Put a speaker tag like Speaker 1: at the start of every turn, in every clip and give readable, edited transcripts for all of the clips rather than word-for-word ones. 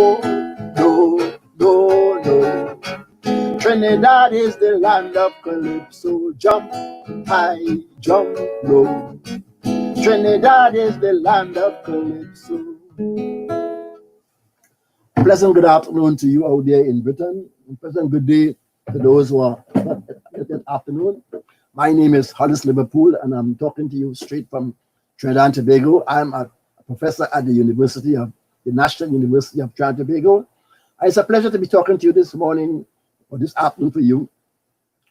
Speaker 1: no, no, no. Trinidad is the land of calypso. Jump high, jump low. Trinidad is the land of calypso. Pleasant good afternoon to you out there in Britain. Pleasant good day to those who are not yet afternoon. My name is Hollis Liverpool, and I'm talking to you straight from Trinidad and Tobago. I'm a professor at the National University of Trinidad and Tobago. It's a pleasure to be talking to you this morning or this afternoon for you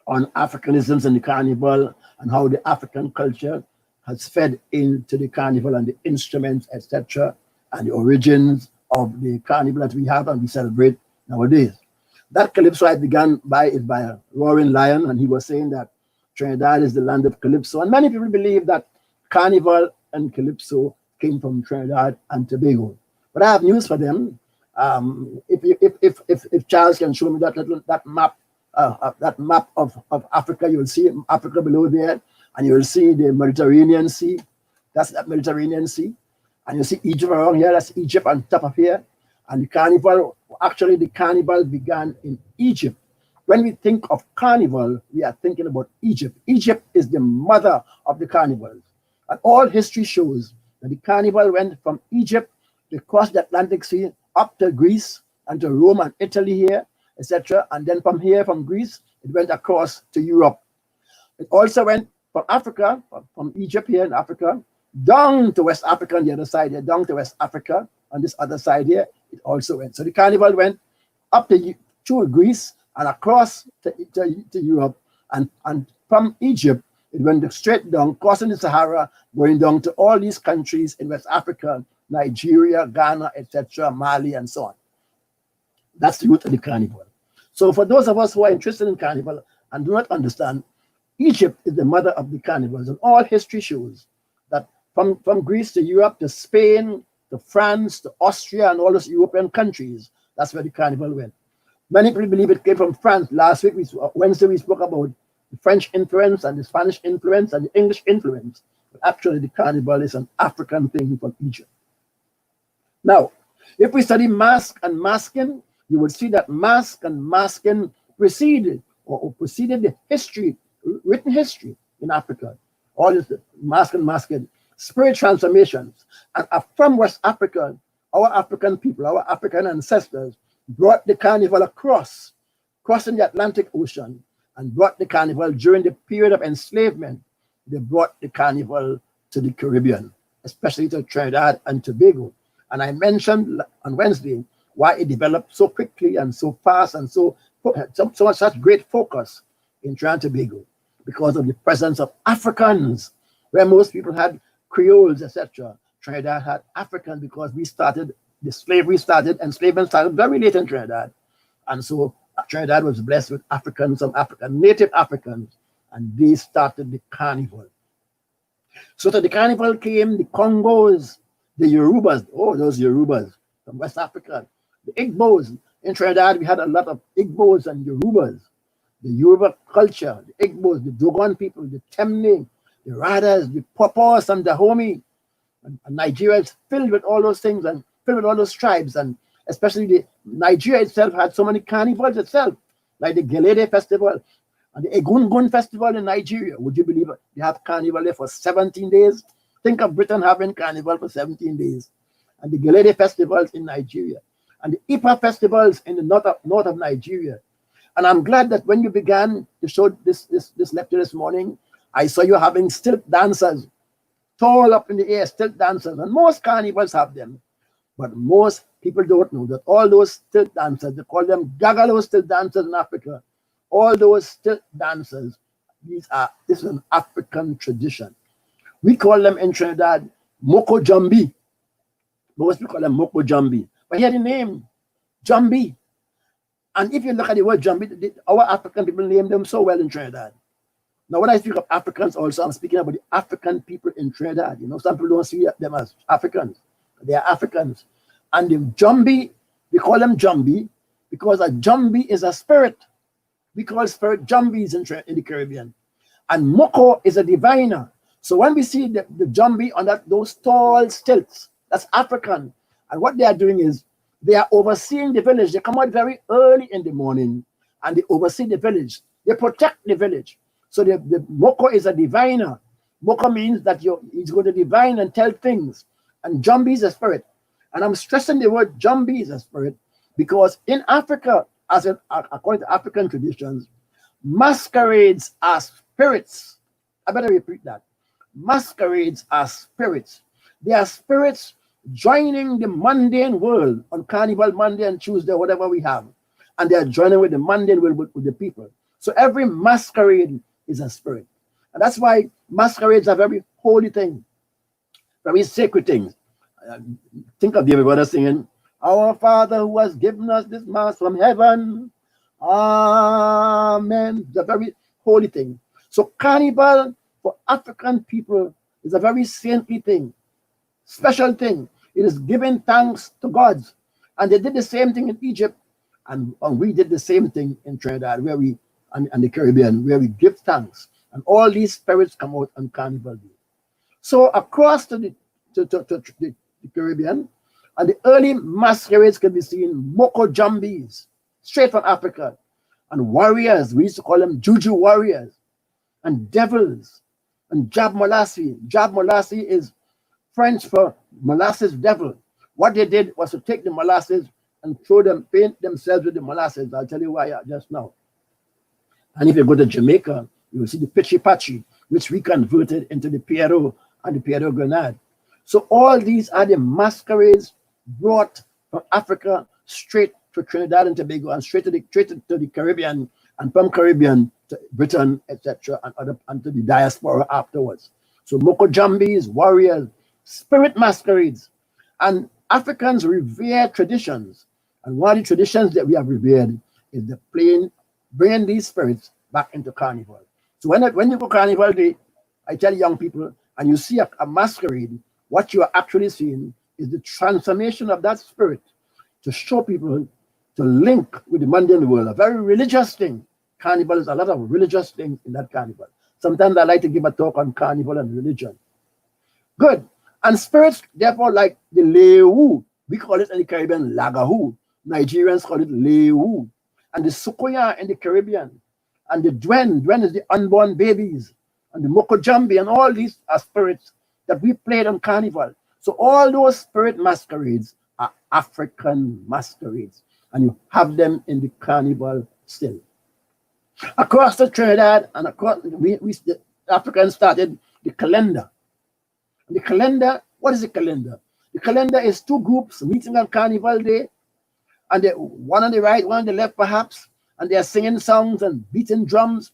Speaker 1: on Africanisms and the carnival and how the African culture has fed into the carnival and the instruments, etc., and the origins of the carnival that we have and we celebrate nowadays. That calypso I began by is by a roaring lion, and he was saying that Trinidad is the land of calypso. And many people believe that carnival and calypso came from Trinidad and Tobago. But I have news for them. If Charles can show me that map of Africa, you'll see Africa below there, and you'll see the Mediterranean Sea. That's that Mediterranean Sea. And you see Egypt around here. That's Egypt on top of here. And the carnival began in Egypt. When we think of carnival, we are thinking about Egypt. Egypt is the mother of the carnivals. And all history shows that the carnival went from Egypt across the Atlantic Sea up to Greece and to Rome and Italy here, etc. And then from here, from Greece, it went across to Europe. It also went from Africa, from Egypt here in Africa, down to West Africa on the other side here, down to West Africa on this other side here, it also went. So the carnival went up to Greece and across to Europe, and from Egypt, it went straight down, crossing the Sahara, going down to all these countries in West Africa, Nigeria, Ghana, etc., Mali, and so on. That's the root of the carnival. So for those of us who are interested in carnival and do not understand, Egypt is the mother of the carnivals, and all history shows that from Greece to Europe to Spain to France to Austria and all those European countries, that's where the carnival went. Many people believe it came from France. Last week, Wednesday, we spoke about the French influence and the Spanish influence and the English influence. But actually, the carnival is an African thing from Egypt. Now, if we study mask and masking, you will see that mask and masking preceded the history, written history in Africa. All this mask and masking, spirit transformations. And from West Africa, our African people, our African ancestors, brought the carnival crossing the Atlantic Ocean, and brought the carnival during the period of enslavement. They brought the carnival to the Caribbean, especially to Trinidad and Tobago. And I mentioned on Wednesday why it developed so quickly and so fast and such great focus in Trinidad and Tobago, because of the presence of Africans, where most people had Creoles, etc. Trinidad had Africans because enslavement started very late in Trinidad. And so Trinidad was blessed with some native Africans, and they started the carnival. So to the carnival came the Congos, the Yorubas, those Yorubas from West Africa, the Igbos. In Trinidad, we had a lot of Igbos and Yorubas. The Yoruba culture, the Igbos, the Dogon people, the Temne, the Radas, the Popos and the Dahomey. And Nigeria is filled with all those things and filled with all those tribes, and especially Nigeria itself had so many carnivals itself, like the Gelede Festival and the Egungun Festival in Nigeria. Would you believe it? They have carnival there for 17 days. Think of Britain having carnival for 17 days. And the Gelede Festivals in Nigeria. And the Ipa Festivals in the north of Nigeria. And I'm glad that when you began to show this lecture this morning, I saw you having stilt dancers, tall up in the air, stilt dancers. And most carnivals have them. But most people don't know that all those stilt dancers, they call them gagalo stilt dancers in Africa. All those stilt dancers, this is an African tradition. We call them in Trinidad Moko Jambi. Most people call them Moko Jambi. But here the name, Jambi. And if you look at the word Jambi, our African people name them so well in Trinidad. Now, when I speak of Africans also, I'm speaking about the African people in Trinidad. You know, some people don't see them as Africans. They are Africans. And the Jambi, we call them Jambi because a Jambi is a spirit. We call spirit Jambis in the Caribbean. And Moko is a diviner. So when we see the Jambi on those tall stilts, that's African. And what they are doing is They are overseeing the village. They come out very early in the morning and they oversee the village. They protect the village. So the Moko is a diviner. Moko means that he's going to divine and tell things. And Jambi is a spirit. And I'm stressing the word Jambi is a spirit because in Africa, according to African traditions, masquerades are spirits. I better repeat that. Masquerades are spirits. They are spirits joining the mundane world on Carnival Monday and Tuesday, whatever we have. And they are joining with the mundane world with the people. So every masquerade is a spirit. And that's why masquerades are very holy things, very sacred things. Think of David Brother singing, "Our Father who has given us this mass from heaven. Amen." It's a very holy thing. So Carnival for African people is a very saintly thing, special thing. It is giving thanks to God. And they did the same thing in Egypt. And we did the same thing in Trinidad, where we and the Caribbean, where we give thanks. And all these spirits come out on Carnival Day. So across to the Caribbean, and the early masquerades can be seen, Moko Jambis, straight from Africa, and warriors. We used to call them Juju warriors, and devils, and Jab Molassie. Jab Molassie is French for molasses devil. What they did was to take the molasses and paint themselves with the molasses. I'll tell you why just now. And if you go to Jamaica, you will see the Pitchy Patchy, which we converted into the Pierrot and the Pierrot Grenade. So all these are the masquerades brought from Africa straight to Trinidad and Tobago and straight to the Caribbean, and from Caribbean to Britain, etc., and to the diaspora afterwards. So Moko Jambis, warriors, spirit masquerades. And Africans revere traditions. And one of the traditions that we have revered is the bringing these spirits back into Carnival. So when you go Carnival Day, I tell young people, and you see a masquerade, what you are actually seeing is the transformation of that spirit to show people to link with the mundane world, a very religious thing. Carnival is a lot of religious things in that carnival. Sometimes I like to give a talk on carnival and religion. Good. And spirits, therefore, like the Lewu, we call it in the Caribbean Lagahu. Nigerians call it Lewu. And the Sukoya in the Caribbean. And the Dwen is the unborn babies. And the Mokojambi, and all these are spirits that we played on Carnival. So all those spirit masquerades are African masquerades. And you have them in the Carnival still. Across the Trinidad and across, the Africans started the calendar. And the calendar, what is the calendar? The calendar is two groups meeting on Carnival Day, and one on the right, one on the left perhaps, and they are singing songs and beating drums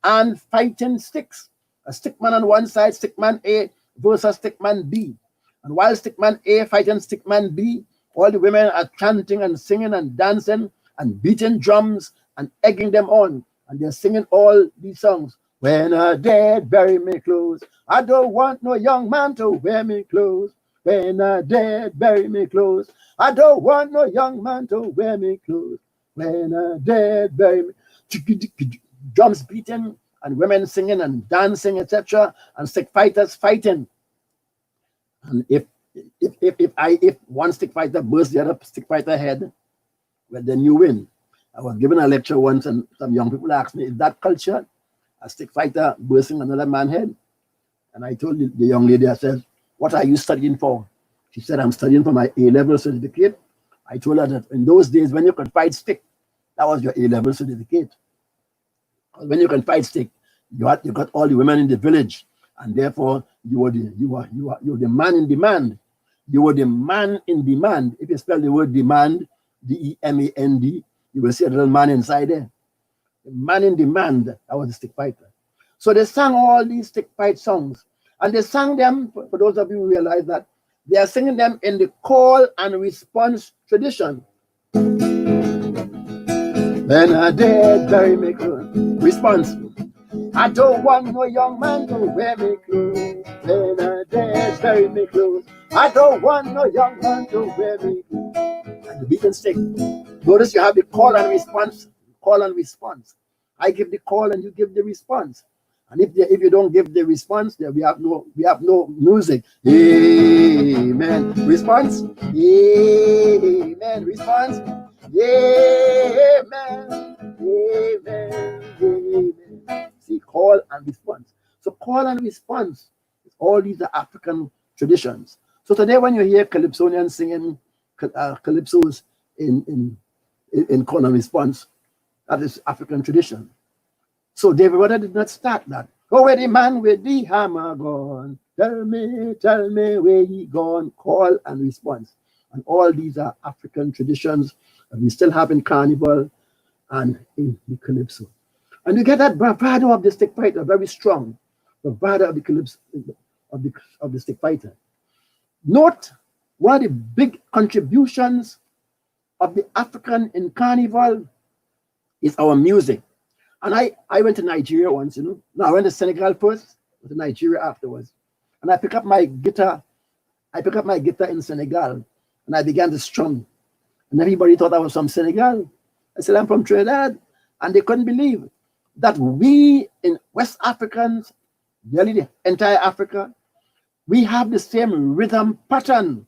Speaker 1: and fighting sticks. A stickman on one side, stickman A versus stickman B. And while stickman A fighting stickman B, all the women are chanting and singing and dancing and beating drums and egging them on. And they're singing all these songs. When a dead bury me clothes, I don't want no young man to wear me clothes. When a dead bury me clothes, I don't want no young man to wear me clothes. When a dead bury me, drums beating and women singing and dancing, etc., and stick fighters fighting. And if one stick fighter bursts the other stick fighter head, well, then you win. I was given a lecture once, and some young people asked me, "Is that culture? A stick fighter bursting another man's head?" And I told the young lady, I said, "What are you studying for?" She said, "I'm studying for my A-level certificate." I told her that in those days, when you could fight stick, that was your A-level certificate. When you can fight stick, you got all the women in the village, and therefore you were the man in demand. You were the man in demand. If you spell the word demand, D-E-M-A-N-D, you will see a little man inside there. The man in demand, that was the stick fighter. So they sang all these stick fight songs, and they sang them, for those of you who realize that, they are singing them in the call and response tradition. When I dead bury me clothes. Response. I don't want no young man to wear me clothes. When I dead bury me clothes. I don't want no young man to wear me clothes. And the beat and stick. Notice you have the call and response. Call and response. I give the call and you give the response. And if you don't give the response, then we have no music. Amen. Response. Amen. Response. Amen. Amen. Amen. See, call and response. So call and response. All these are African traditions. So today, when you hear Calypsonians singing calypsos in call and response, that is African tradition. So David Rudder did not start that. Go where the man with the hammer gone. Tell me where he gone. Call and response. And all these are African traditions that we still have in Carnival and in the Calypso. And you get that bravado of the stick fighter, very strong. The bravado of the Calypso, of the stick fighter. Note one of the big contributions of the African in Carnival is our music. And I went to Nigeria once, No, I went to Senegal first, to Nigeria afterwards. And I picked up my guitar. In Senegal, and I began to strum. And everybody thought I was from Senegal. I said, I'm from Trinidad. And they couldn't believe that we in West Africans, nearly the entire Africa, we have the same rhythm pattern.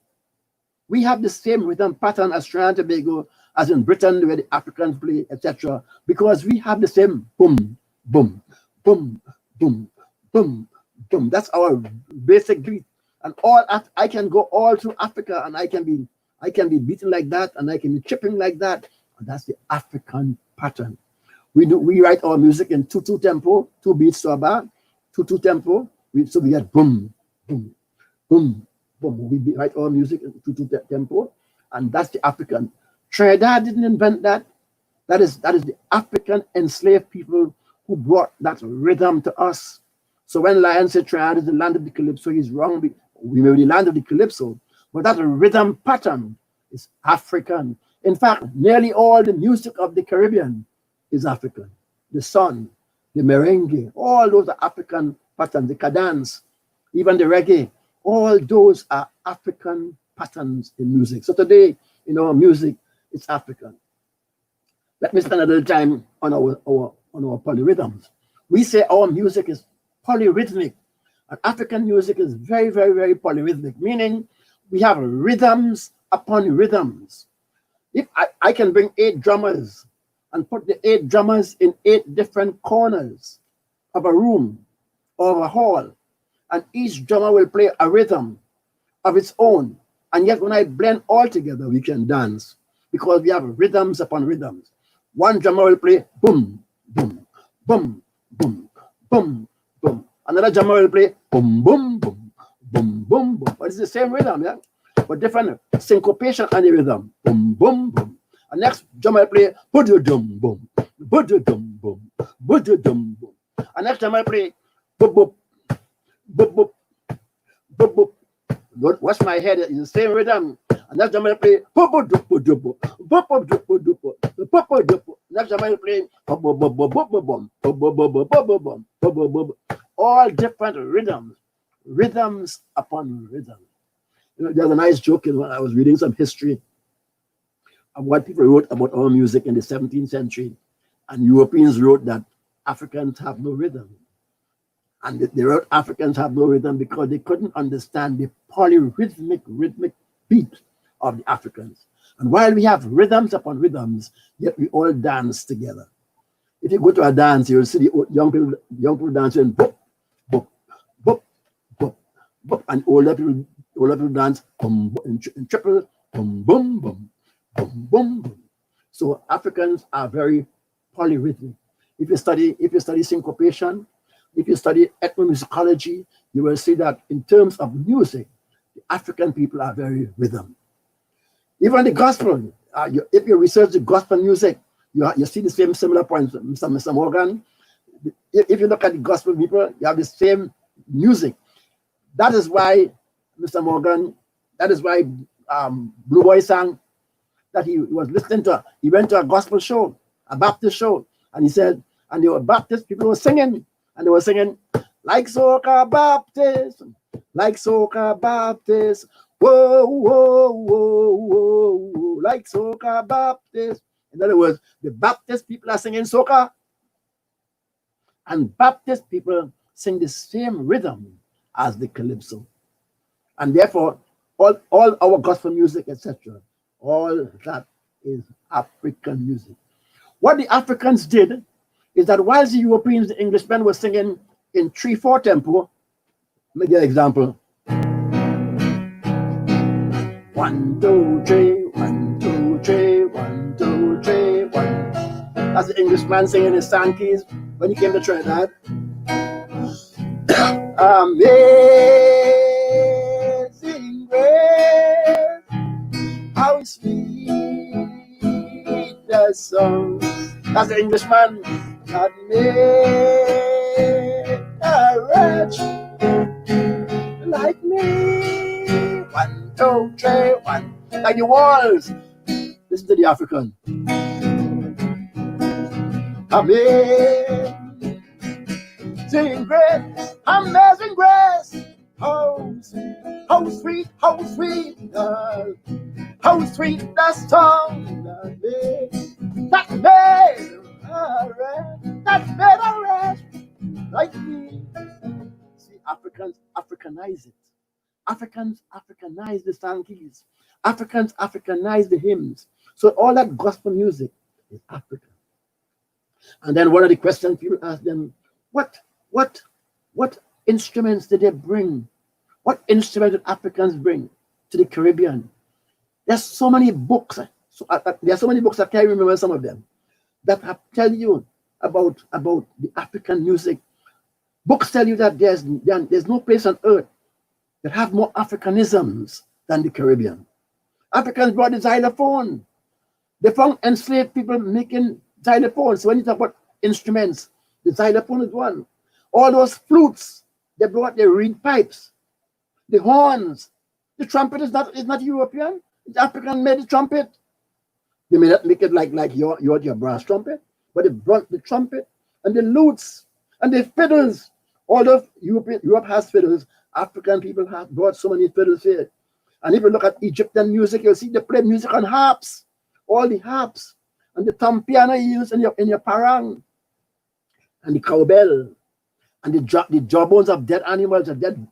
Speaker 1: We have the same rhythm pattern as Trinidad and Tobago, as in Britain, where the Africans play, etc. Because we have the same boom, boom, boom, boom, boom, boom. That's our basic beat. And I can go all through Africa, and I can be beaten like that, and I can be chipping like that. And that's the African pattern. We write our music in 2/2 tempo, 2 beats to a bar, 2/2 tempo. So we get boom, boom, boom, boom. We write our music in 2/2 tempo, and that's the African. Trinidad didn't invent that. That is the African enslaved people who brought that rhythm to us. So when Lion said Trinidad is the land of the Calypso, he's wrong. We may be the land of the Calypso, but that rhythm pattern is African. In fact, nearly all the music of the Caribbean is African. The son, the merengue, all those are African patterns. The cadence, even the reggae, all those are African patterns in music. So today, in our music, it's African. Let me spend a little time on our polyrhythms. We say our music is polyrhythmic. And African music is very, very, very polyrhythmic, meaning we have rhythms upon rhythms. If I can bring 8 drummers and put the 8 drummers in 8 different corners of a room or of a hall, and each drummer will play a rhythm of its own. And yet when I blend all together, we can dance because we have rhythms upon rhythms. One drummer will play boom, boom, boom, boom, boom, boom. Another drummer will play boom, boom, boom, boom, boom, boom. But it's the same rhythm, yeah? But different syncopation on the rhythm. Boom, boom, boom. And next drummer will play boom, boom, boom, boom, boom, boom. And next drummer will play boop, boop, boop, boop, boop, boop. Don't wash my head, it's the same rhythm. And next drummer will play boop, boop, boop, boop, boop, boop, boop, boop, boop, boop, boop, boop. Next drummer will play boop, boop, boop, boop, boop, boop, boop, boop, boop, boop, boop, boop, boop. All different rhythms upon rhythm. There's a nice joke when I was reading some history of what people wrote about our music in the 17th century, and Europeans wrote that Africans have no rhythm. And they wrote Africans have no rhythm because they couldn't understand the rhythmic beat of the Africans. And while we have rhythms upon rhythms, yet we all dance together. If you go to a dance, you'll see the young people dancing boop, boop, boop, boop, boop, and older people dance boom, boom, in triple, boom, boom, boom, boom, boom, boom. So Africans are very polyrhythmic. If you study syncopation, if you study ethnomusicology, you will see that in terms of music, the African people are very rhythm. Even the gospel, if you research the gospel music, you see the same similar points, Mr. Morgan. If you look at the gospel people, you have the same music. That is why, Mr. Morgan, that is why Blue Boy sang that he was listening to, he went to a gospel show, a Baptist show, and he said, and they were Baptist, people were singing, and they were singing, like Soca Baptist, like Soca Baptist, whoa, whoa, whoa, whoa, whoa, like Soca Baptist. In other words, the Baptist people are singing soca, And Baptist people sing the same rhythm as the calypso. And therefore, all our gospel music, etc., all that is African music. What the Africans did is that while the Europeans, the Englishmen, were singing in 3/4 tempo, let me give an example. 1, 2, 3, 1, 2, 3, 1, 2, 3, 1. That's the Englishman singing his sand keys when he came to Trinidad. Amazing grace, how sweet the song. That's the Englishman that made a wretch like me. 1, 2, 3, 1. Like the walls. Listen to the African. Amazing grace, amazing grace. How sweet, how sweet, how sweet, how sweet the song that made a wretch like me. See, Africans Africanize it. Africans Africanize the Sankeys. Africans Africanize the hymns. So all that gospel music is African. And then one of the questions people ask them, what instruments did they bring? What instruments did Africans bring to the Caribbean? There's so many books. There's so many books, I can't remember some of them, that tell you about the African music. Books tell you that there's no place on earth that have more Africanisms than the Caribbean. Africans brought the xylophone. They found enslaved people making xylophones. So when you talk about instruments, the xylophone is one. All those flutes, they brought the reed pipes, the horns. The trumpet is not European. It's African made the trumpet. They may not make it like your brass trumpet, but they brought the trumpet and the lutes and the fiddles. All of Europe has fiddles. African people have brought so many fiddles here. And if you look at Egyptian music, you'll see they play music on harps, all the harps, and the thumb piano you use in your parang, and the cowbell, and the jawbones of dead animals, of dead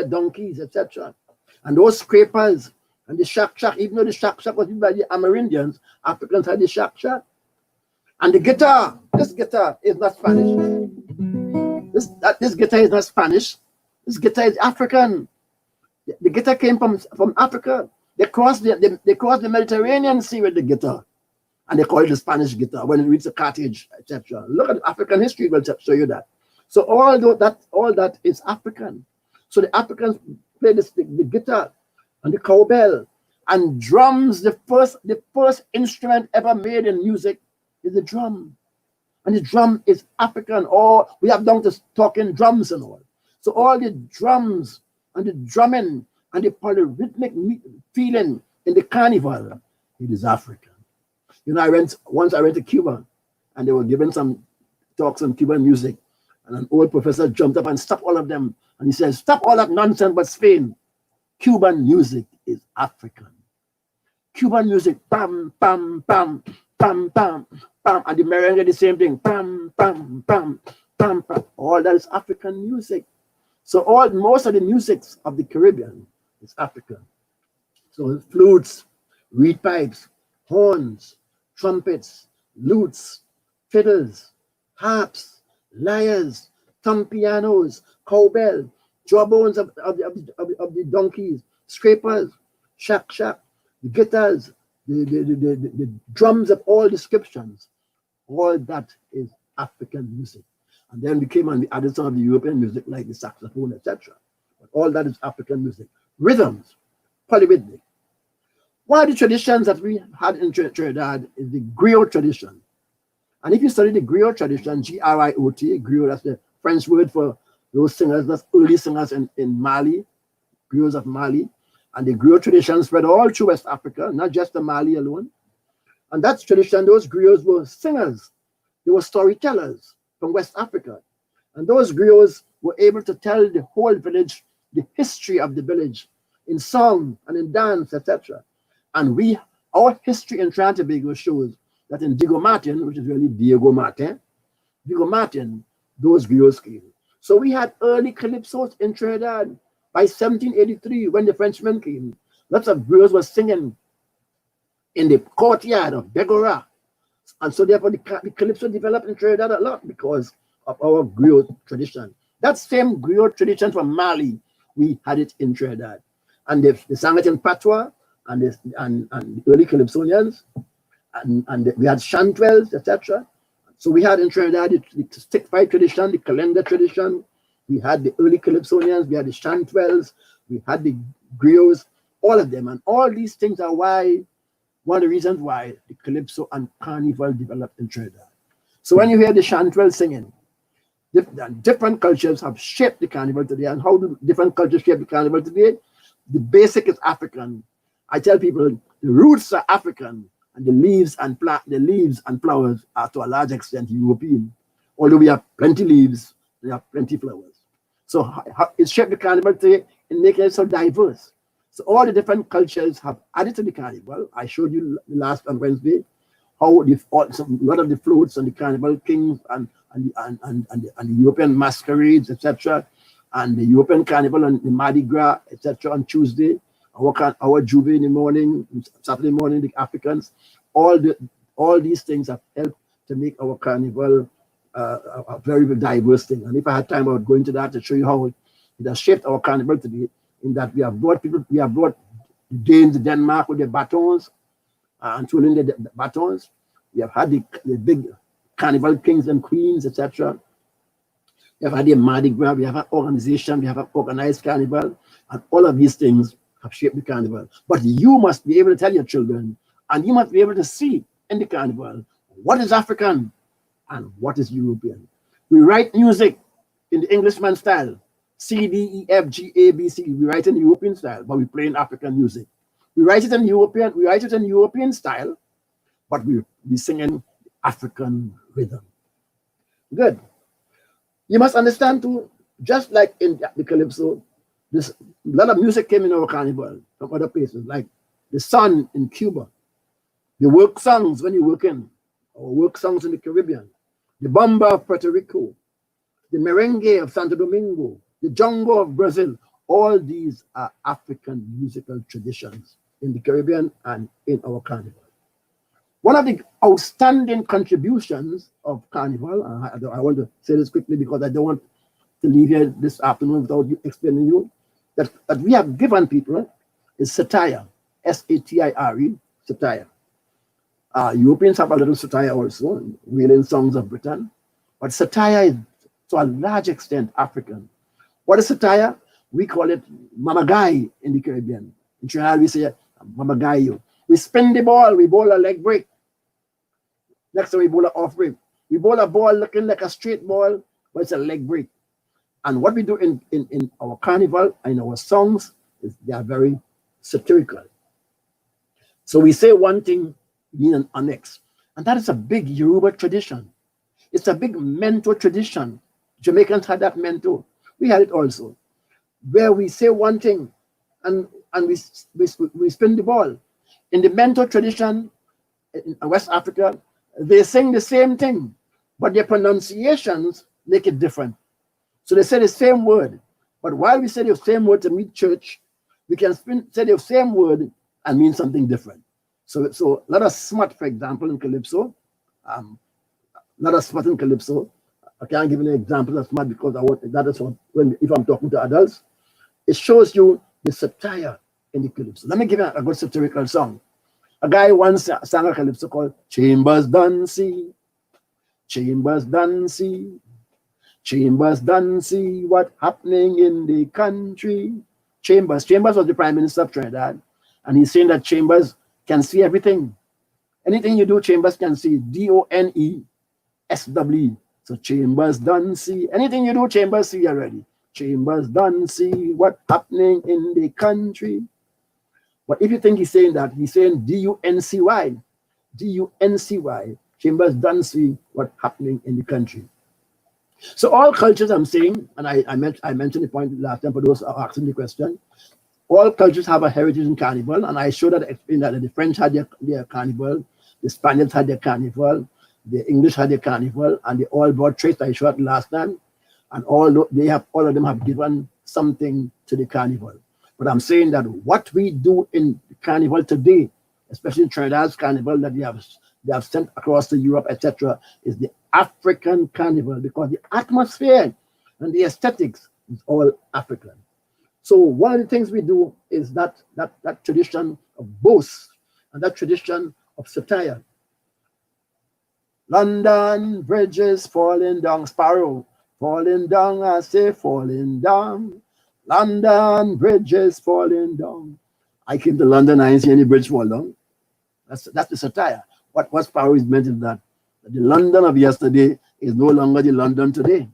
Speaker 1: donkeys, etc. And those scrapers, and the shak, even though the shak was used by the Amerindians, Africans had the shak. And the guitar, this guitar is not Spanish. This guitar is not Spanish. This guitar is African. The guitar came from Africa. They crossed the Mediterranean Sea with the guitar, and they call it the Spanish guitar when it reaches Carthage, etc. Look at African history; will show you that. So all that is African. So the Africans play the guitar and the cowbell and drums. The first instrument ever made in music is the drum, and the drum is African. Or we have down to talking drums and all. So all the drums and the drumming and the polyrhythmic feeling in the carnival, it is African. You know, I went to Cuba, and they were giving some talks on Cuban music, and an old professor jumped up and stopped all of them, and he said, "Stop all that nonsense, but Spain. Cuban music is African. Cuban music, pam, pam, pam, pam, pam, pam, and the merengue the same thing, pam, pam, pam, pam, pam. All that is African music. So most of the music of the Caribbean is African. So flutes, reed pipes, horns, trumpets, lutes, fiddles, harps, lyres, thumb pianos, cowbell, jawbones of the donkeys, scrapers, shak, the guitars, the drums of all descriptions. All that is African music. And then we came and we added some of the European music like the saxophone, etc. But all that is African music. Rhythms, polyrhythmic. One of the traditions that we had in Trinidad is the griot tradition. And if you study the griot tradition, G-R-I-O-T, griot, that's the French word for those singers, that's early singers in Mali, griots of Mali. And the griot tradition spread all through West Africa, not just the Mali alone. And that tradition, those griots were singers. They were storytellers from West Africa. And those griots were able to tell the whole village the history of the village in song and in dance, etc. And our history in Trinidad and Tobago shows that in Diego Martin, which is really Diego Martin, those griots came. So we had early calypsos in Trinidad. By 1783, when the Frenchmen came, lots of griots were singing in the courtyard of Begora. And so therefore the calypso developed in Trinidad a lot because of our griot tradition. That same griot tradition from Mali, we had it in Trinidad. And they sang it in patois, and the early calypsonians, and we had chantwells, etc. So we had in Trinidad the stick fight tradition, the calendar tradition. We had the early calypsonians, we had the chantwells, we had the griots, all of them. And all these things are why, one of the reasons why the calypso and carnival developed in Trinidad. So when you hear the chantwell singing, different cultures have shaped the carnival today. And how do different cultures shape the carnival today? The basic is African. I tell people the roots are African, and the leaves and flowers are to a large extent European. Although we have plenty leaves, we have plenty flowers. So it shaped the carnival today in making it so diverse. So all the different cultures have added to the carnival. I showed you last on Wednesday how a lot of the floats and the carnival kings and the European masquerades, etc., and the European carnival and the Mardi Gras, etc., on Tuesday, our Juve in the morning, Saturday morning, the Africans, all these things have helped to make our carnival a very, very diverse thing. And if I had time, I would go into that to show you how it has shaped our carnival today, in that we have brought the Danes to Denmark with their batons, and twirling the batons. We have had the big carnival kings and queens, etc. We have had the Mardi Gras, we have an organization, we have an organized carnival, and all of these things have shaped the carnival. But you must be able to tell your children, and you must be able to see in the carnival what is African and what is European. We write music in the Englishman style, C, D, E, F, G, A, B, C. We write in the European style, but we play in African music. We write it in European style, but we sing in African rhythm. Good. You must understand too, just like in the calypso, a lot of music came in our carnival from other places, like the sun in Cuba, the work songs when you work in, or work songs in the Caribbean, the bomba of Puerto Rico, the merengue of Santo Domingo, the jongo of Brazil. All these are African musical traditions in the Caribbean and in our carnival. One of the outstanding contributions of carnival, I want to say this quickly because I don't want to leave here this afternoon without explaining you, that we have given people is satire, S-A-T-I-R-E, satire. Europeans have a little satire also, wailing songs of Britain, but satire is to a large extent African. What is satire? We call it mamagai in the Caribbean. In Trinidad, we say mamagayo. We spin the ball, we bowl a leg break. Next time we bowl an off break. We bowl a ball looking like a straight ball, but it's a leg break. And what we do in our carnival and in our songs is they are very satirical. So we say one thing, mean an annex. And that is a big Yoruba tradition. It's a big mento tradition. Jamaicans had that mento. We had it also, where we say one thing and we spin the ball. In the mento tradition in West Africa, they sing the same thing, but their pronunciations make it different. So they say the same word, but while we say the same word to meet church, we can say the same word and mean something different. So let us smut, for example, in calypso. Let us smut in calypso. I can't give you an example of smut because that is what, if I'm talking to adults, it shows you the satire in the calypso. Let me give you a good satirical song. A guy once sang a calypso called Chambers Done See, Chambers Done See, Chambers Done See what happening in the country. Chambers was the Prime Minister of Trinidad, and he's saying that Chambers can see everything. Anything you do, Chambers can see. D-O-N-E-S-W. So Chambers done see. Anything you do, Chambers see already. Chambers done see what happening in the country. But if you think he's saying that, he's saying D-U-N-C-Y. D-U-N-C-Y. Chambers done see what happening in the country. So all cultures, I'm saying, and I mentioned the point last time for those who are asking the question, all cultures have a heritage in carnival, and I showed that, explained that the French had their carnival, the Spaniards had their carnival, the English had the carnival, and they all brought traits. I showed last time, and all of them have given something to the carnival. But I'm saying that what we do in the carnival today, especially in Trinidad's carnival that they have sent across to Europe, etc., is the African carnival, because the atmosphere and the aesthetics is all African. So one of the things we do is that tradition of boast and that tradition of satire. London bridges falling down, Sparrow, falling down, I say falling down. London bridges falling down. I came to London, I ain't seen any bridge fall down. That's the satire. What Sparrow is meant is that the London of yesterday is no longer the London today.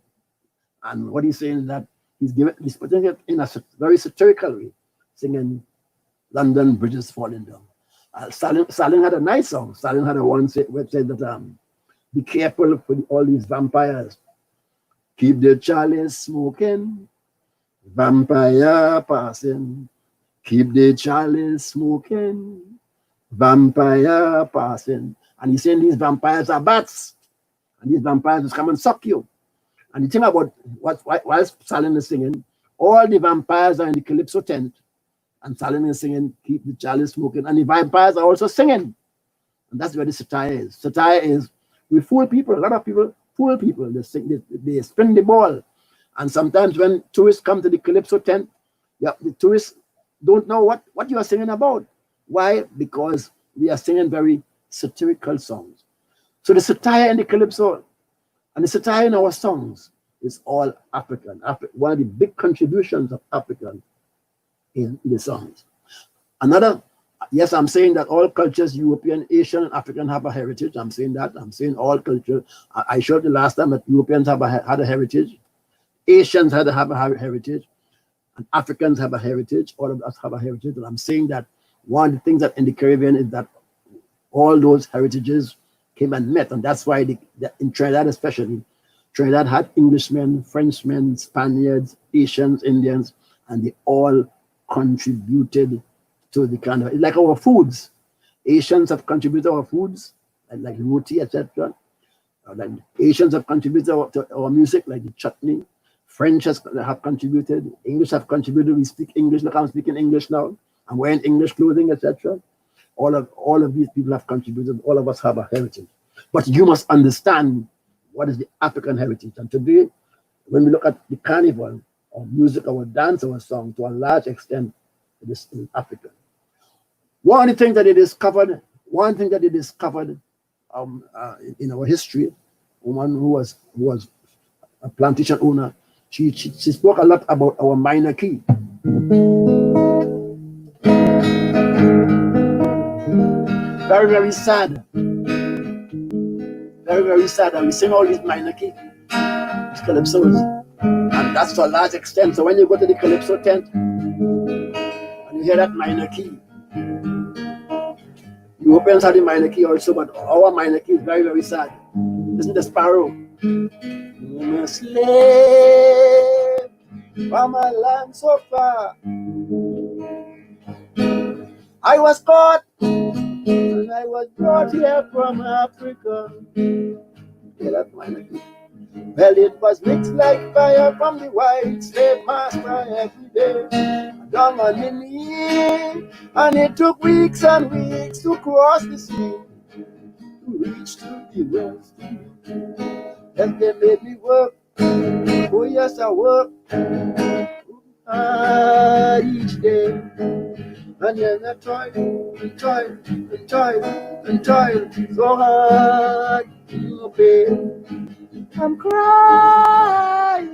Speaker 1: And what he's saying is that he's putting it in a very satirical way, singing London bridges falling down. Stalin had a nice song. Stalin had a one which said that be careful for all these vampires. Keep the chalice smoking, vampire passing. Keep the chalice smoking, vampire passing. And he's saying these vampires are bats, and these vampires will come and suck you. And the thing about while Stalin is singing, all the vampires are in the Calypso tent, and Stalin is singing, keep the chalice smoking, and the vampires are also singing. And that's where the satire is. Satire is, we fool people. A lot of people fool people. They spin the ball. And sometimes when tourists come to the Calypso tent, the tourists don't know what you are singing about. Why? Because we are singing very satirical songs. So the satire in the Calypso and the satire in our songs is all African. One of the big contributions of African in the songs. Another, yes, I'm saying that all cultures, European, Asian, and African, have a heritage. I'm saying that. I'm saying all cultures. I showed the last time that Europeans had a heritage. Asians have a heritage. And Africans have a heritage. All of us have a heritage. And I'm saying that one of the things that in the Caribbean is that all those heritages came and met. And that's why in Trinidad especially, Trinidad had Englishmen, Frenchmen, Spaniards, Asians, Indians, and they all contributed to the kind of, it's like our foods. Asians have contributed our foods, like roti, etc. Like Asians have contributed to our music, like the chutney. French have contributed. English have contributed. We speak English. Look, I'm speaking English now. I'm wearing English clothing, etc. All of these people have contributed. All of us have a heritage. But you must understand what is the African heritage. And today, when we look at the carnival, our music, our dance, our song, to a large extent, it is African. One of the things that it discovered in our history, a woman who was a plantation owner, she spoke a lot about our minor key. Very, very sad. Very, very sad. And we sing all these minor key, these calypsos. And that's to a large extent. So when you go to the Calypso tent and you hear that minor key, Europeans have the minor key also, but our minor key is very, very sad. Listen to Sparrow. I'm a slave from a land so far. I was caught and I was brought here from Africa. Hear that minor key. Well, it was mixed like fire from the white slave master every day. Down on the knee, and it took weeks and weeks to cross the sea, to reach to the west. And they made me work, oh yes I work each day. And then I toil and toil and toil and toil so hard to pay. I'm crying.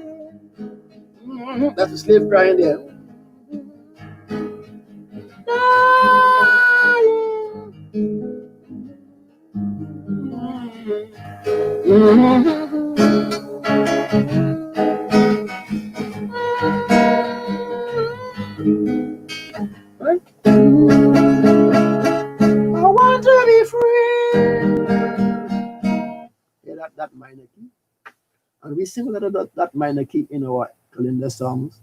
Speaker 1: That's a slave crying there. Right? I want to be free. Yeah, that minor key. And we sing a lot of that minor key in our calendar songs.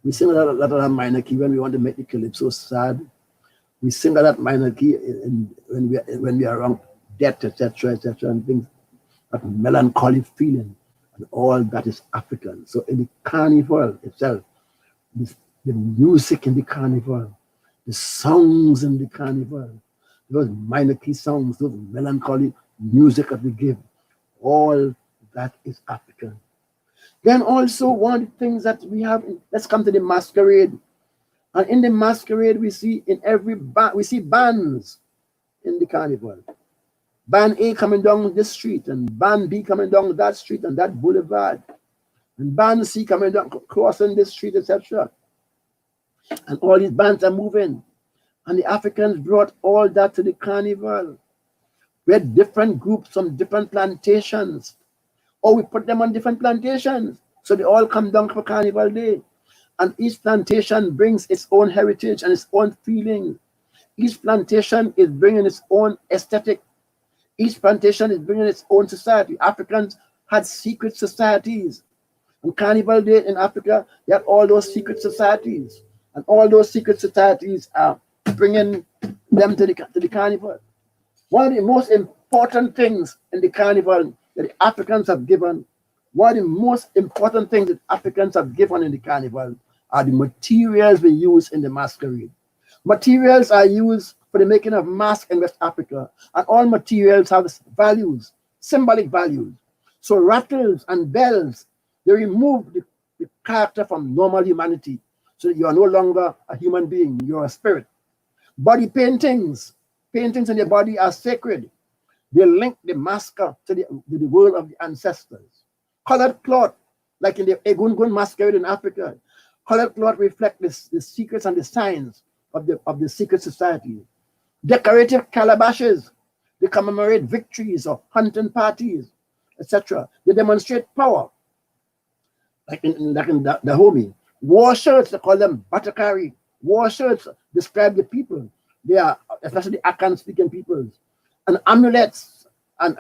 Speaker 1: We sing a lot of that minor key when we want to make the calypso sad. We sing that minor key when we are around death, etc., etc., and things, that melancholy feeling, and all that is African. So in the carnival itself, the music in the carnival, the songs in the carnival, those minor key songs, those melancholy music that we give, all that is African. Then also one of the things that we have, let's come to the masquerade. And in the masquerade, we see in every band, we see bands in the carnival. Band A coming down this street, and band B coming down that street and that boulevard, and band C coming down, crossing this street, etc. And all these bands are moving. And the Africans brought all that to the carnival. We had different groups from different plantations. Or we put them on different plantations. So they all come down for Carnival Day. And each plantation brings its own heritage and its own feeling. Each plantation is bringing its own aesthetic. Each plantation is bringing its own society. Africans had secret societies. On Carnival Day in Africa, they had all those secret societies. And all those secret societies are bringing them to the carnival. One of the most important things in the carnival that the Africans have given, one of the most important things that Africans have given in the carnival are the materials we use in the masquerade. Materials are used for the making of masks in West Africa, and all materials have values, symbolic values. So rattles and bells, they remove the character from normal humanity, so that you are no longer a human being, you're a spirit. Body paintings in your body are sacred. They link the masker to the world of the ancestors. Colored cloth, like in the Egungun masquerade in Africa, colored cloth reflect the secrets and the signs of the secret society. Decorative calabashes, they commemorate victories or hunting parties, etc. They demonstrate power, like in the Dahomey. War shirts, they call them Batakari. War shirts describe the people. They are especially Akan-speaking peoples. And amulets and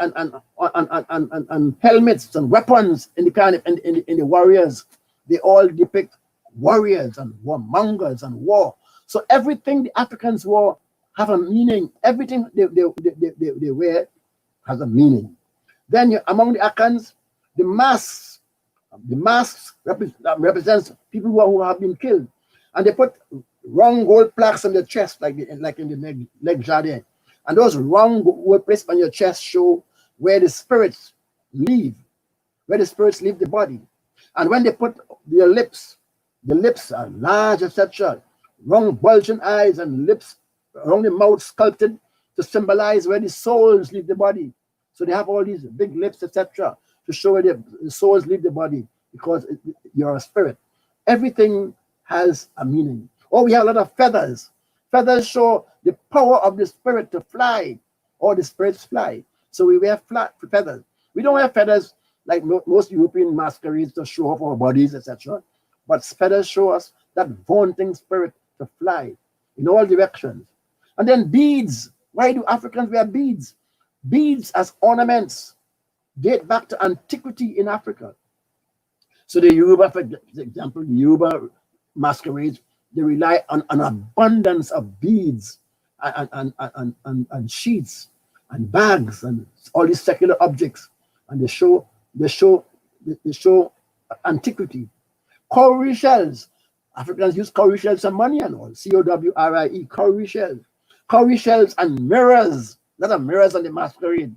Speaker 1: helmets and weapons in the warriors, they all depict warriors and warmongers and war. So everything the Africans wore have a meaning. Everything they wear has a meaning. Then among the Akans, the masks represents people who have been killed, and they put round gold plaques on their chest, like in the leg jardin. And those round gold plaques on your chest show where the spirits leave, the body. And when they put their lips, the lips are large, etc. Round bulging eyes and lips around the mouth sculpted to symbolize where the souls leave the body. So they have all these big lips, etc., to show where the souls leave the body, because you're a spirit. Everything has a meaning. Oh, we have a lot of feathers. Feathers show the power of the spirit to fly, or the spirits fly. So we wear flat feathers. We don't wear feathers like most European masquerades to show off our bodies, etc. But feathers show us that vaunting spirit to fly in all directions. And then beads. Why do Africans wear beads? Beads as ornaments date back to antiquity in Africa. So the Yoruba, for example, the Yoruba masquerades, they rely on an abundance of beads and sheets and bags and all these secular objects, and they show antiquity. Cowrie shells. Africans use cowrie shells for money and all. C-O-W-R-I-E, cowrie shells. Cowrie shells and mirrors. A lot of mirrors on the masquerade.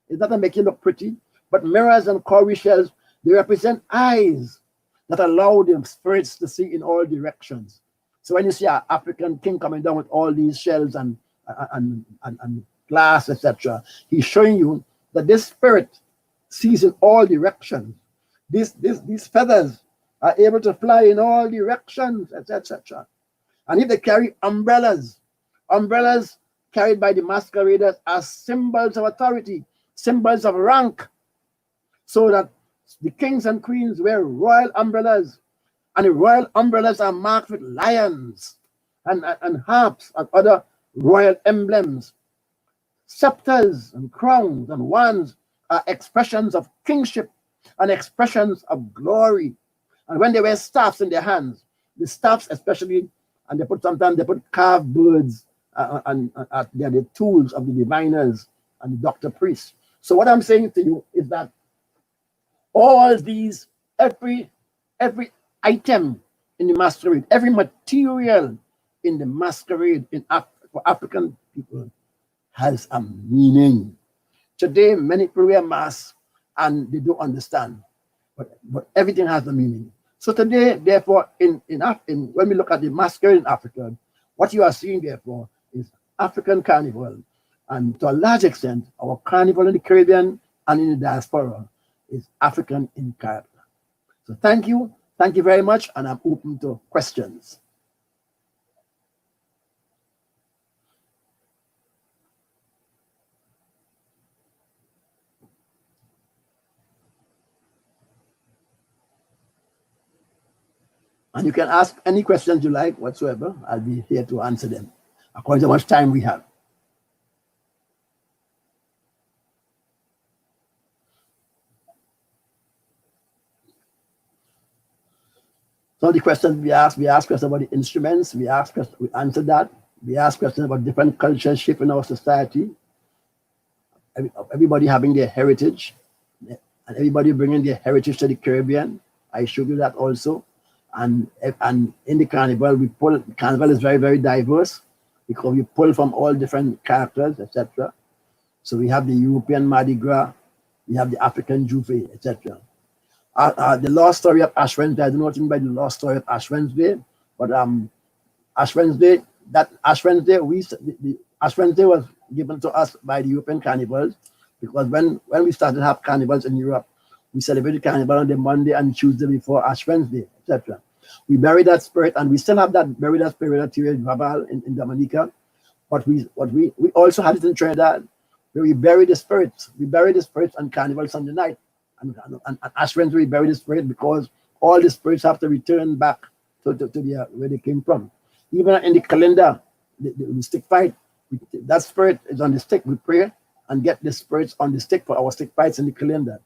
Speaker 1: It's not to make you look pretty, but mirrors and cowrie shells, they represent eyes that allow the spirits to see in all directions. So when you see an African king coming down with all these shells and glass, etc., he's showing you that this spirit sees in all directions. These feathers are able to fly in all directions, etc. And if they carry umbrellas carried by the masqueraders are symbols of authority, symbols of rank, so that the kings and queens wear royal umbrellas, and the royal umbrellas are marked with lions and harps and other royal emblems. Scepters and crowns and wands are expressions of kingship and expressions of glory. And when they wear staffs in their hands, the staffs especially, and sometimes they put carved birds, and they are the tools of the diviners and the doctor priest. So what I'm saying to you is that all these, every item in the masquerade, every material in the masquerade for African people has a meaning. Today, many people wear masks and they don't understand, but everything has a meaning. So today, therefore, when we look at the masquerade in Africa, what you are seeing, therefore, is African carnival, and to a large extent, our carnival in the Caribbean and in the diaspora is African in character. So thank you very much, and I'm open to questions. And you can ask any questions you like whatsoever. I'll be here to answer them according to how much time we have. So the questions we ask questions about the instruments, we answer that. We ask questions about different cultures shaping our society. Everybody having their heritage, and everybody bringing their heritage to the Caribbean. I showed you that also. And in the carnival, carnival is very, very diverse because we pull from all different characters, etc. So we have the European Mardi Gras, we have the African Juve, etc. The lost story of Ash Wednesday, I don't know what you mean by the lost story of Ash Wednesday, but Ash Wednesday was given to us by the European carnivals, because when we started to have carnivals in Europe, we celebrated Carnival on the Monday and Tuesday before Ash Wednesday, etc. We buried that spirit, and we still have buried that spirit at Raval in Dominica. But we also had it in Trinidad, where we bury the spirits. We bury the spirits on Carnival Sunday night. And Ash Wednesday, we bury the spirit because all the spirits have to return back to where they came from. Even in the calendar, the stick fight, that spirit is on the stick. We pray and get the spirits on the stick for our stick fights in the calendar.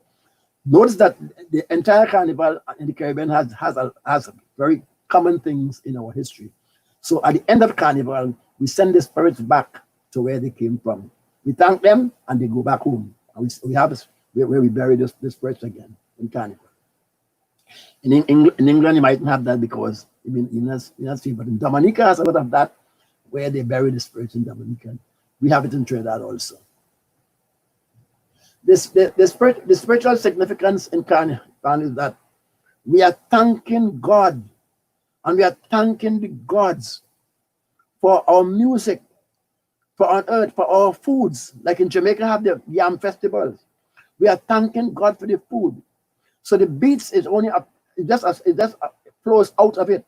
Speaker 1: Notice that the entire carnival in the Caribbean has very common things in our history. So at the end of carnival, we send the spirits back to where they came from. We thank them and they go back home. And we have where we bury the spirits again in carnival. In England, you mightn't have that because but in Dominica has a lot of that, where they bury the spirits in Dominica. We have it in Trinidad also. The spiritual significance in Carnival is that we are thanking God, and we are thanking the gods for our music, for on earth, for our foods. Like in Jamaica, have the yam festivals. We are thanking God for the food. So the beats is only it just flows out of it.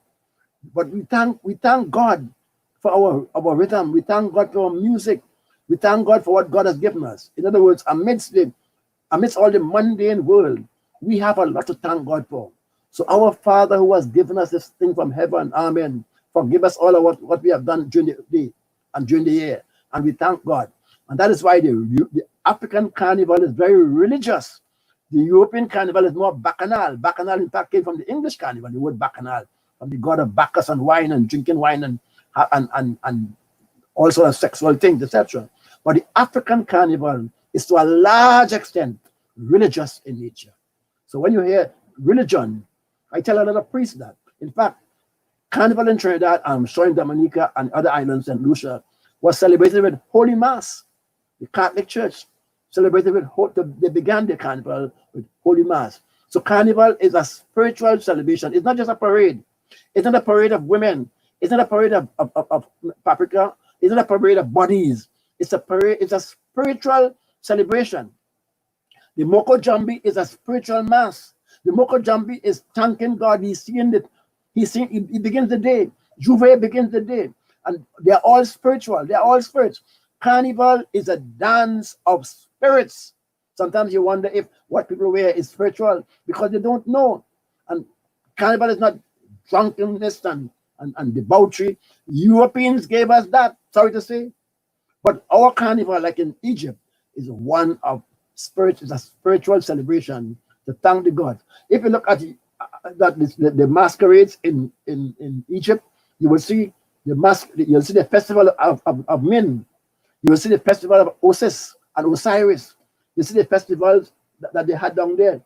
Speaker 1: But we thank God for our rhythm. We thank God for our music. We thank God for what God has given us. In other words, amidst all the mundane world, we have a lot to thank God for. So our Father who has given us this thing from heaven, amen, forgive us all of what we have done during the day and during the year. And we thank God. And that is why the African carnival is very religious. The European carnival is more bacchanal. Bacchanal, in fact, came from the English carnival, the word bacchanal, from the god of Bacchus and wine and drinking wine and also sexual things, etc. But the African carnival is to a large extent religious in nature. So when you hear religion, I tell a lot of priests that. In fact, Carnival in Trinidad, I'm sure in Dominica and other islands and Lucia, was celebrated with Holy Mass. The Catholic Church celebrated they began the Carnival with Holy Mass. So Carnival is a spiritual celebration. It's not just a parade. It's not a parade of women. It's not a parade of paprika. It's not a parade of bodies. It's a parade. It's a spiritual celebration. The Moko Jambi is a spiritual mass. The Moko Jambi is thanking God. He begins the day. Juve begins the day. And they're all spiritual. They're all spirits. Carnival is a dance of spirits. Sometimes you wonder if what people wear is spiritual because they don't know. And Carnival is not drunkenness and debauchery. Europeans gave us that, sorry to say. But our carnival, like in Egypt, is one of spirits. It's a spiritual celebration to thank the gods. If you look at the masquerades in Egypt, you will see you'll see the festival of men. You will see the festival of Osis and Osiris. You see the festivals that they had down there.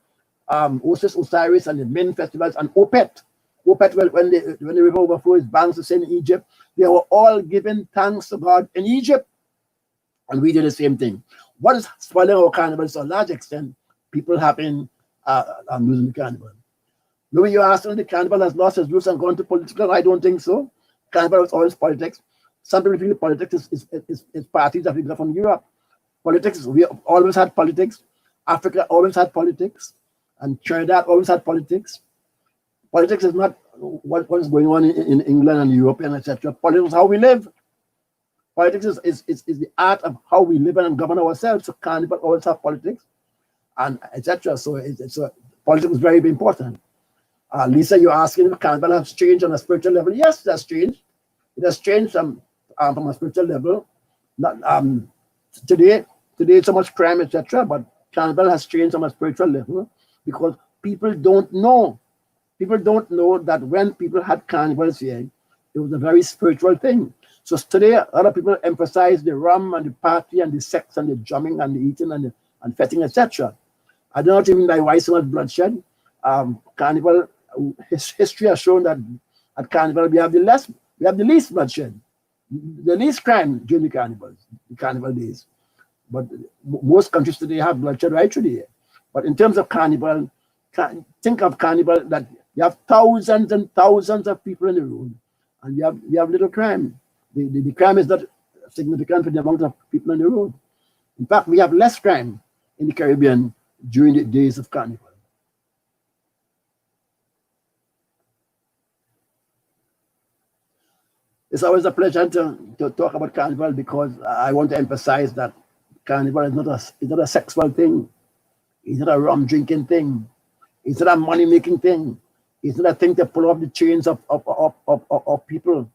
Speaker 1: Osiris and the main festivals and Opet. Opet, well, when the river overflows banks the same in Egypt, they were all giving thanks to God in Egypt. And we did the same thing. What is spoiling our carnivals to a large extent? People having losing the carnival. Louis, you're asking the carnival has lost its roots and gone to political? I don't think so. Carnival is always politics. Some people feel politics is parties that we got from Europe. Politics, we have always had politics. Africa always had politics. And Trinidad always had politics. Politics is not what is going on in England and Europe and etc. Politics is how we live. Politics is the art of how we live and govern ourselves. So carnival always have politics and etc. So politics is very important. Lisa, you're asking if carnival has changed on a spiritual level. Yes, that's changed. It has changed from a spiritual level. Not today so much crime, etc. But carnival has changed on a spiritual level because people don't know. People don't know that when people had carnivals here, it was a very spiritual thing. So today, a lot of people emphasize the rum and the party and the sex and the drumming and the eating and fetting, etc. I do not even know why so much bloodshed. Carnival history has shown that at Carnival we have the least bloodshed, the least crime during the carnival days. But most countries today have bloodshed right through the year. But in terms of carnival, think of carnival that you have thousands and thousands of people in the road, and you have little crime. The crime is not significant for the amount of people on the road. In fact, we have less crime in the Caribbean during the days of Carnival. It's always a pleasure to talk about Carnival because I want to emphasize that Carnival is not a sexual thing. It's not a rum drinking thing. It's not a money making thing. It's not a thing to pull off the chains of people.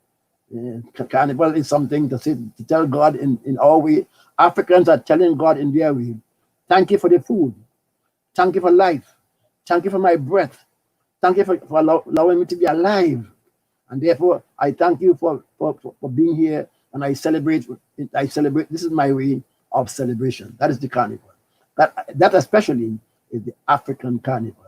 Speaker 1: Carnival is something to tell God in our way. Africans are telling God in their way, thank you for the food. Thank you for life. Thank you for my breath. Thank you for allowing me to be alive. And therefore, I thank you for being here. And I celebrate. This is my way of celebration. That is the carnival. That especially is the African carnival.